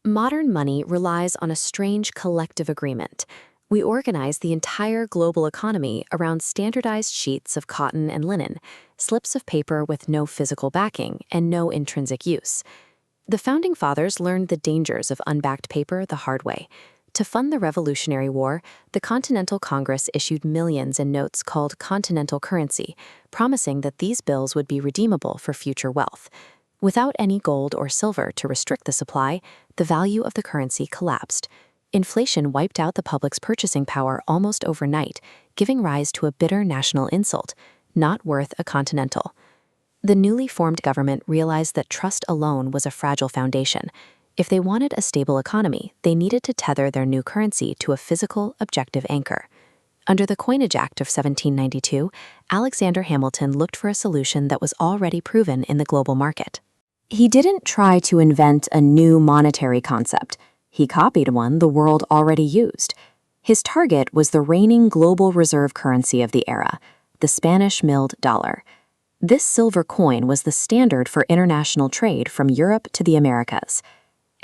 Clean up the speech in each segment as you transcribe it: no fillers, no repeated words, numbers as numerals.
Modern money relies on a strange collective agreement. We organize the entire global economy around standardized sheets of cotton and linen, slips of paper with no physical backing and no intrinsic use. The Founding Fathers learned the dangers of unbacked paper the hard way. To fund the Revolutionary War, the Continental Congress issued millions in notes called continental currency, promising that these bills would be redeemable for future wealth. Without any gold or silver to restrict the supply, the value of the currency collapsed. Inflation wiped out the public's purchasing power almost overnight, giving rise to a bitter national insult, not worth a continental. The newly formed government realized that trust alone was a fragile foundation. If they wanted a stable economy, they needed to tether their new currency to a physical, objective anchor. Under the Coinage Act of 1792, Alexander Hamilton looked for a solution that was already proven in the global market. He didn't try to invent a new monetary concept. He copied one the world already used. His target was the reigning global reserve currency of the era, the Spanish milled dollar. This silver coin was the standard for international trade from Europe to the Americas.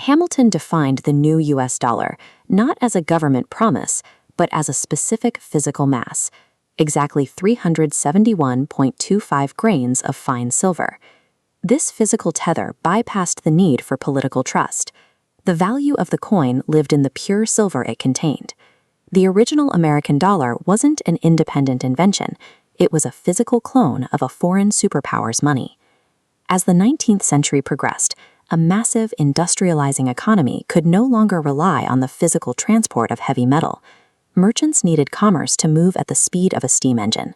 Hamilton defined the new US dollar not as a government promise, but as a specific physical mass, exactly 371.25 grains of fine silver. This physical tether bypassed the need for political trust. The value of the coin lived in the pure silver it contained. The original American dollar wasn't an independent invention. It was a physical clone of a foreign superpower's money. As the 19th century progressed, a massive industrializing economy could no longer rely on the physical transport of heavy metal. Merchants needed commerce to move at the speed of a steam engine.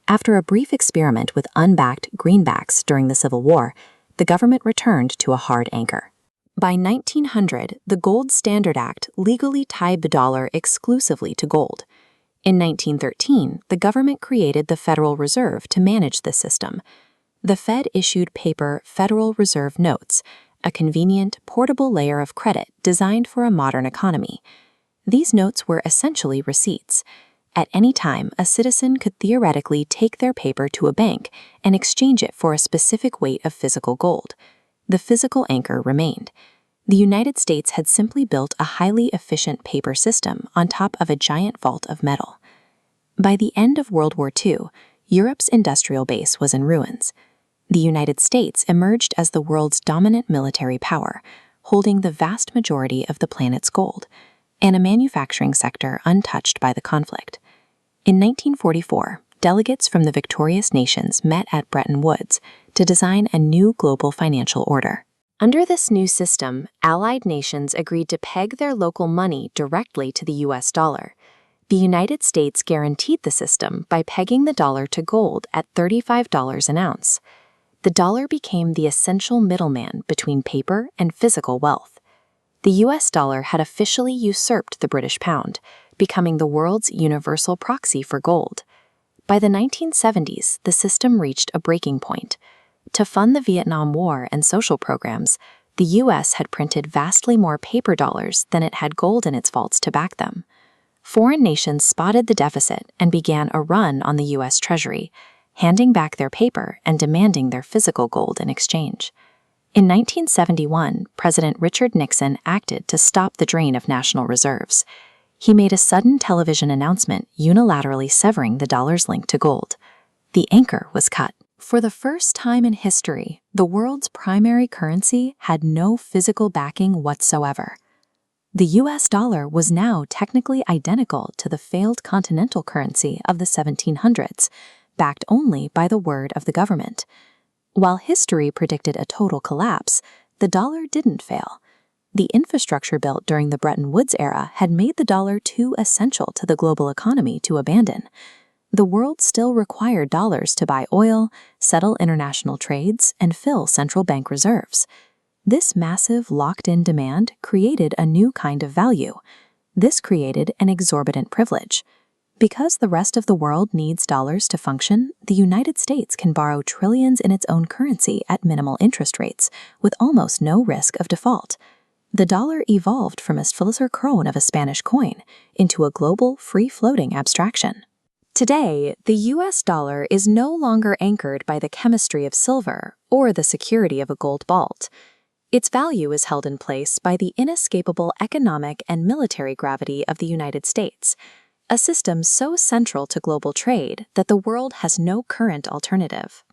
After a brief experiment with unbacked greenbacks during the Civil War, the government returned to a hard anchor. By 1900, the Gold Standard Act legally tied the dollar exclusively to gold. In 1913, the government created the Federal Reserve to manage this system. The Fed issued paper Federal Reserve notes, a convenient, portable layer of credit designed for a modern economy. These notes were essentially receipts. At any time, a citizen could theoretically take their paper to a bank and exchange it for a specific weight of physical gold. The physical anchor remained. The United States had simply built a highly efficient paper system on top of a giant vault of metal. By the end of World War II, Europe's industrial base was in ruins. The United States emerged as the world's dominant military power, holding the vast majority of the planet's gold, and a manufacturing sector untouched by the conflict. In 1944, delegates from the victorious nations met at Bretton Woods to design a new global financial order. Under this new system, Allied nations agreed to peg their local money directly to the US dollar. The United States guaranteed the system by pegging the dollar to gold at $35 an ounce. The dollar became the essential middleman between paper and physical wealth. The US dollar had officially usurped the British pound, becoming the world's universal proxy for gold. By the 1970s, the system reached a breaking point. To fund the Vietnam War and social programs, the US had printed vastly more paper dollars than it had gold in its vaults to back them. Foreign nations spotted the deficit and began a run on the US Treasury, handing back their paper and demanding their physical gold in exchange. In 1971, President Richard Nixon acted to stop the drain of national reserves. He made a sudden television announcement unilaterally severing the dollar's link to gold. The anchor was cut. For the first time in history, the world's primary currency had no physical backing whatsoever. The US dollar was now technically identical to the failed continental currency of the 1700s, backed only by the word of the government. While history predicted a total collapse, the dollar didn't fail. The infrastructure built during the Bretton Woods era had made the dollar too essential to the global economy to abandon. The world still required dollars to buy oil, settle international trades, and fill central bank reserves. This massive locked-in demand created a new kind of value. This created an exorbitant privilege. Because the rest of the world needs dollars to function, the United States can borrow trillions in its own currency at minimal interest rates, with almost no risk of default. The dollar evolved from a Philosopher Krone of a Spanish coin into a global, free-floating abstraction. Today, the US dollar is no longer anchored by the chemistry of silver or the security of a gold vault. Its value is held in place by the inescapable economic and military gravity of the United States, a system so central to global trade that the world has no current alternative.